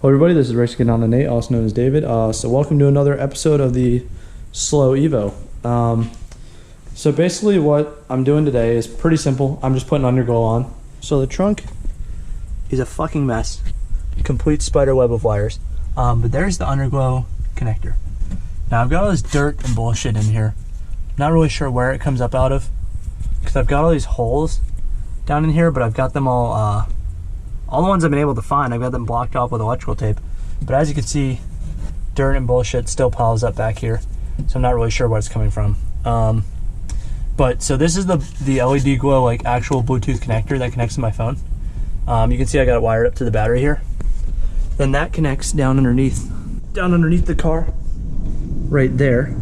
Hello everybody, this is Rick getting on the Nate, also known as David. So welcome to another episode of the Slow Evo. So basically what I'm doing today is pretty simple. I'm just putting Underglow on. So the trunk is a fucking mess. Complete spider web of wires. But there's the Underglow connector. Now I've got all this dirt and bullshit in here. Not really sure where it comes up out of, because I've got all these holes down in here, but I've got them all the ones I've been able to find, I've got them blocked off with electrical tape. But as you can see, dirt and bullshit still piles up back here, so I'm not really sure where it's coming from. But so this is the LED glow, like actual Bluetooth connector that connects to my phone. You can see I got it wired up to the battery here. Then that connects down underneath the car, right there.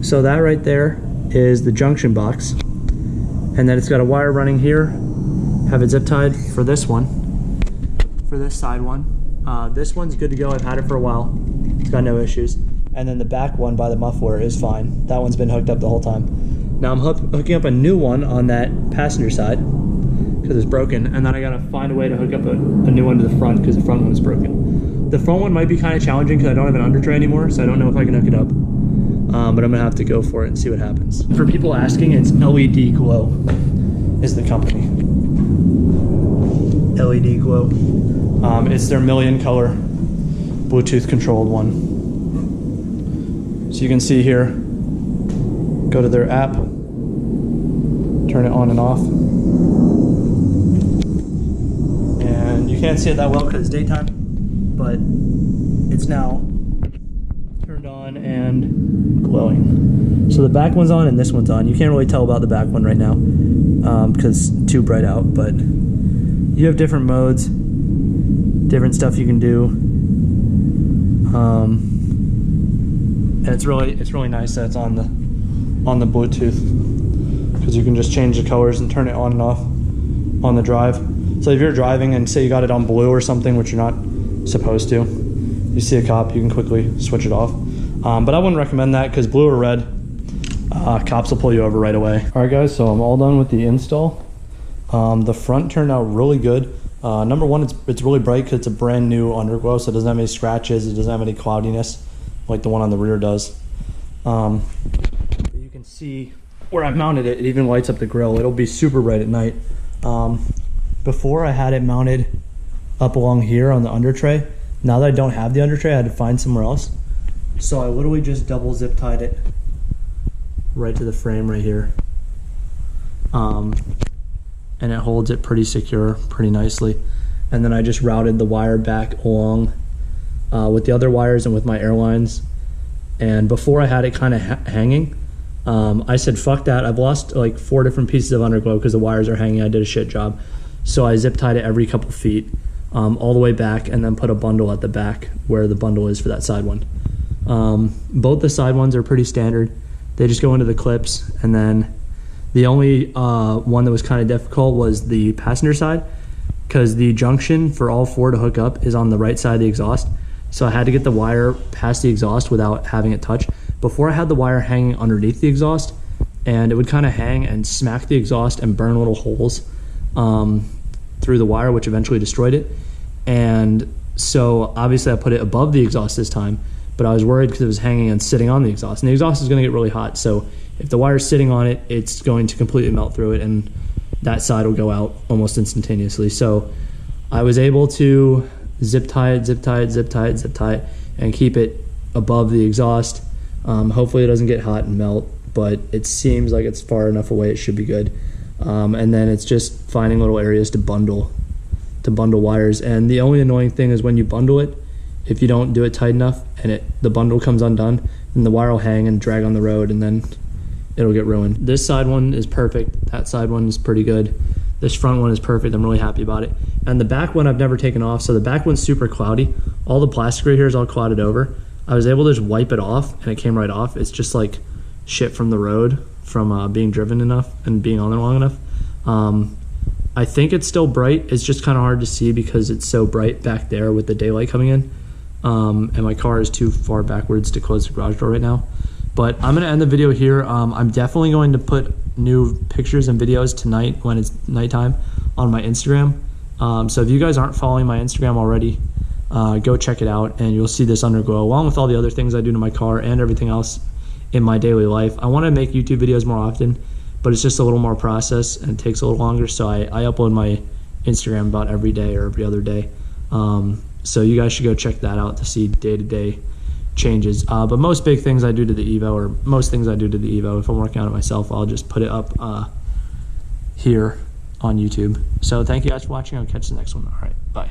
So that right there is the junction box, and then it's got a wire running here. Have it zip tied for this one, for this side one. This one's good to go. I've had it for a while. It's got no issues. And then the back one by the muffler is fine. That one's been hooked up the whole time. Now I'm hooking up a new one on that passenger side because it's broken, and then I gotta find a way to hook up a new one to the front because the front one is broken. The front one might be kind of challenging because I don't have an under tray anymore, so I don't know if I can hook it up. But I'm gonna have to go for it and see what happens. For people asking, it's LED Glow is the company. LED Glow. It's their million color Bluetooth controlled one. So you can see here, go to their app, turn it on and off. And you can't see it that well because it's daytime, but it's now turned on and glowing. So the back one's on and this one's on. You can't really tell about the back one right now because it's too bright out, but you have different modes, different stuff you can do, and it's really nice that it's on the Bluetooth, because you can just change the colors and turn it on and off on the drive. So if you're driving and say you got it on blue or something, which you're not supposed to, you see a cop, you can quickly switch it off. But I wouldn't recommend that because blue or red, cops will pull you over right away. All right guys, so I'm all done with the install. The front turned out really good. Number one, it's really bright because it's a brand new Underglow, so it doesn't have any scratches, it doesn't have any cloudiness like the one on the rear does. But you can see where I mounted it, it even lights up the grill. It'll be super bright at night. Before I had it mounted up along here on the under tray. Now that I don't have the under tray, I had to find somewhere else. So I literally just double zip tied it right to the frame right here. And it holds it pretty secure, pretty nicely. And then I just routed the wire back along with the other wires and with my airlines. And before I had it kind of hanging, I said, fuck that. I've lost like 4 different pieces of Underglow because the wires are hanging. I did a shit job. So I zip tied it every couple feet all the way back, and then put a bundle at the back where the bundle is for that side one. Both the side ones are pretty standard. They just go into the clips, and then the only one that was kind of difficult was the passenger side, because the junction for all 4 to hook up is on the right side of the exhaust. So I had to get the wire past the exhaust without having it touch. Before I had the wire hanging underneath the exhaust, and it would kind of hang and smack the exhaust and burn little holes through the wire, which eventually destroyed it. And so obviously I put it above the exhaust this time, but I was worried because it was hanging and sitting on the exhaust, and the exhaust is going to get really hot. So if the wire's sitting on it, it's going to completely melt through it, and that side will go out almost instantaneously. So I was able to zip tie it, and keep it above the exhaust. Hopefully it doesn't get hot and melt, but it seems like it's far enough away it should be good. And then it's just finding little areas to bundle wires. And the only annoying thing is when you bundle it, if you don't do it tight enough and the bundle comes undone, then the wire will hang and drag on the road, and then it'll get ruined. This side one is perfect. That side one is pretty good. This front one is perfect. I'm really happy about it. And the back one I've never taken off. So the back one's super cloudy. All the plastic right here is all clouded over. I was able to just wipe it off and it came right off. It's just like shit from the road, from being driven enough and being on there long enough. I think it's still bright. It's just kind of hard to see because it's so bright back there with the daylight coming in. And my car is too far backwards to close the garage door right now. But I'm going to end the video here. I'm definitely going to put new pictures and videos tonight when it's nighttime on my Instagram. So if you guys aren't following my Instagram already, go check it out, and you'll see this Underglow along with all the other things I do to my car and everything else in my daily life. I want to make YouTube videos more often, but it's just a little more process and it takes a little longer, so I upload my Instagram about every day or every other day. So you guys should go check that out to see day-to-day changes. But most big things I do to the EVO, or most things I do to the EVO, if I'm working on it myself, I'll just put it up here on YouTube. So thank you guys for watching. I'll catch you the next one. All right, bye.